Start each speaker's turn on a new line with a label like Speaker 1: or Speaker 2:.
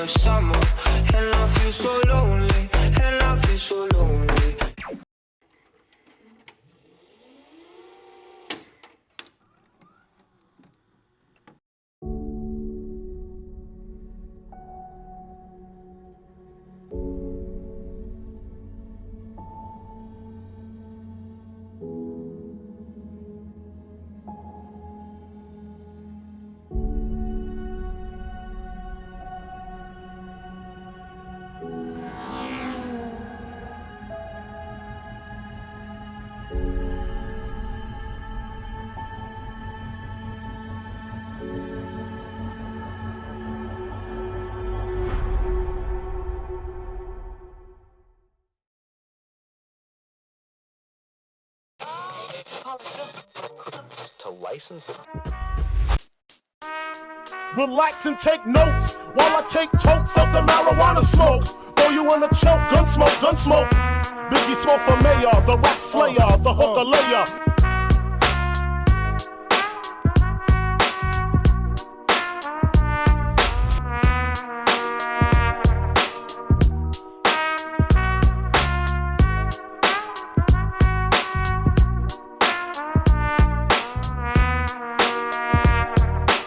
Speaker 1: of summer, and I feel so lonely, and I feel so lonely.
Speaker 2: To license it.
Speaker 3: Relax and take notes while I take totes of the marijuana smoke. Throw you in a choke, gun smoke, gun smoke. Biggie smoke for mayor, the rap slayer, the hooker layer.